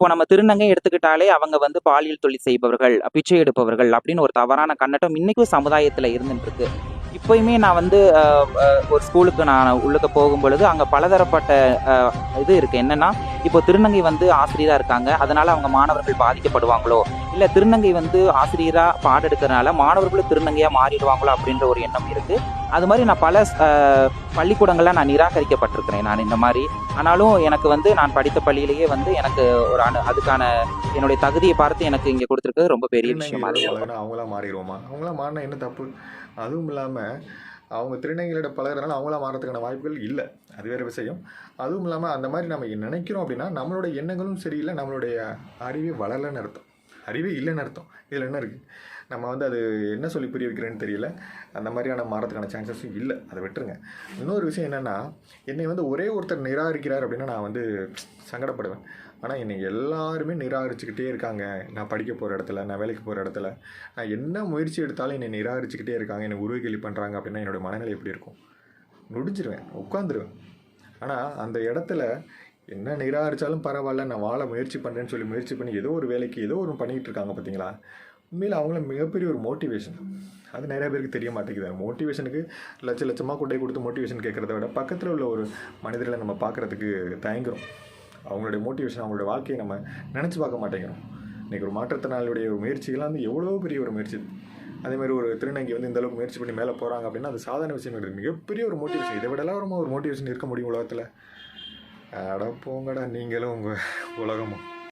இப்போ நம்ம திருநங்கை எடுத்துக்கிட்டாலே அவங்க வந்து பாலியல் தொழில் செய்பவர்கள், பிச்சை எடுப்பவர்கள் அப்படின்னு ஒரு தவறான கண்ணோட்டம் இன்னைக்கும் சமுதாயத்துல இருந்துட்டு இருக்கு. இப்பயுமே நான் வந்து ஒரு ஸ்கூலுக்கு நான் உள்ளுக்க போகும்பொழுது, அங்க பலதரப்பட்ட அ இது இருக்கு. என்னன்னா, இப்போ திருநங்கை வந்து ஆசிரியரா இருக்காங்க. அதனால அவங்க மாணவர்கள் பாதிக்கப்படுவாங்களோ, இல்ல திருநங்கை வந்து ஆசிரியரா பாடம் எடுக்கிறனால மாணவர்களும் திருநங்கையா மாறிடுவாங்களோ அப்படின்ற ஒரு எண்ணம் இருக்கு. அது மாரி நான் பல பள்ளிக்கூடங்கள்ல நான் நிராகரிக்கப்பட்டிருக்கிறேன் நான் இந்த மாரி. ஆனாலும் எனக்கு வந்து நான் படித்த பள்ளியிலேயே வந்து எனக்கு ஒரு அதுக்கான என்னுடைய தகுதிய பார்த்து எனக்கு இங்க குடுத்திருக்கிறது ரொம்ப பெரிய விஷயம். திருநங்கைகளோட அது பழகுனா அவங்களா மாறிடுவோமா? அவங்களா மாறினா என்ன தப்பு? அதுவும் இல்லாமல் அவங்க திருநங்கைகளோட பழகுறதுனால அவங்களா மாறதுக்கான வாய்ப்புகள் இல்லை. அது வேறு விஷயம். அதுவும் இல்லாமல் அந்த மாதிரி நம்ம நினைக்கிறோம் அப்படின்னா நம்மளுடைய எண்ணங்களும் சரியில்லை, நம்மளுடைய அறிவே வளரலைன்னு அர்த்தம். அறிவே இல்லைன்னு அர்த்தம். இதில் என்ன இருக்குது? நம்ம வந்து அது என்ன சொல்லி புரிய வைக்கிறேன்னு தெரியல. அந்த மாதிரியான மாறதுக்கான சான்சஸும் இல்லை. அதை விட்டுருங்க. இன்னொரு விஷயம் என்னென்னா, என்னை வந்து ஒரே ஒருத்தர் நிராகரிக்கிறார் அப்படின்னா நான் வந்து சங்கடப்படுவேன். ஆனால் என்னை எல்லாருமே நிராகரிச்சுக்கிட்டே இருக்காங்க. நான் படிக்க போகிற இடத்துல, நான் வேலைக்கு போகிற இடத்துல, நான் என்ன முயற்சி எடுத்தாலும் என்னை நிராகரிச்சுக்கிட்டே இருக்காங்க, என்னை உருவகேலி பண்ணுறாங்க அப்படின்னா என்னோடய மனநிலை எப்படி இருக்கும்? நொடிஞ்சிருவேன், உட்காந்துருவேன். ஆனால் அந்த இடத்துல என்ன நிராகரித்தாலும் பரவாயில்ல, நான் வாழ முயற்சி பண்ணுறேன்னு சொல்லி முயற்சி பண்ணி ஏதோ ஒரு வேலைக்கு ஏதோ ஒரு பண்ணிக்கிட்டு இருக்காங்க பார்த்தீங்களா? உண்மையில் அவங்கள மிகப்பெரிய ஒரு மோட்டிவேஷன். அது நிறைய பேருக்கு தெரிய மாட்டேங்குது. மோட்டிவேஷனுக்கு லட்சமாக கொண்டே கொடுத்து மோட்டிவேஷன் கேட்குறத விட பக்கத்தில் உள்ள ஒரு மனிதர்களை நம்ம பார்க்குறதுக்கு தயங்குறோம். அவங்களுடைய மோட்டிவேஷன், அவங்களுடைய வாழ்க்கையை நம்ம நினச்சி பார்க்க மாட்டேங்கிறோம். இன்றைக்கி ஒரு மாற்றுத்திறனாளியுடைய முயற்சிகள்லாம் வந்து எவ்வளோ பெரிய ஒரு முயற்சி. அதேமாதிரி ஒரு திருநங்கை வந்து இந்தளவுக்கு முயற்சி பண்ணி மேலே போகிறாங்க அப்படின்னா அது சாதாரண விஷயம் கிடையாது. மிகப்பெரிய ஒரு மோட்டிவேஷன். இதை விடலாம் ஒரு மோட்டிவேஷன் இருக்க முடியும் உலகத்தில். அட போங்கடா நீங்களும் உங்கள் உலகமும்.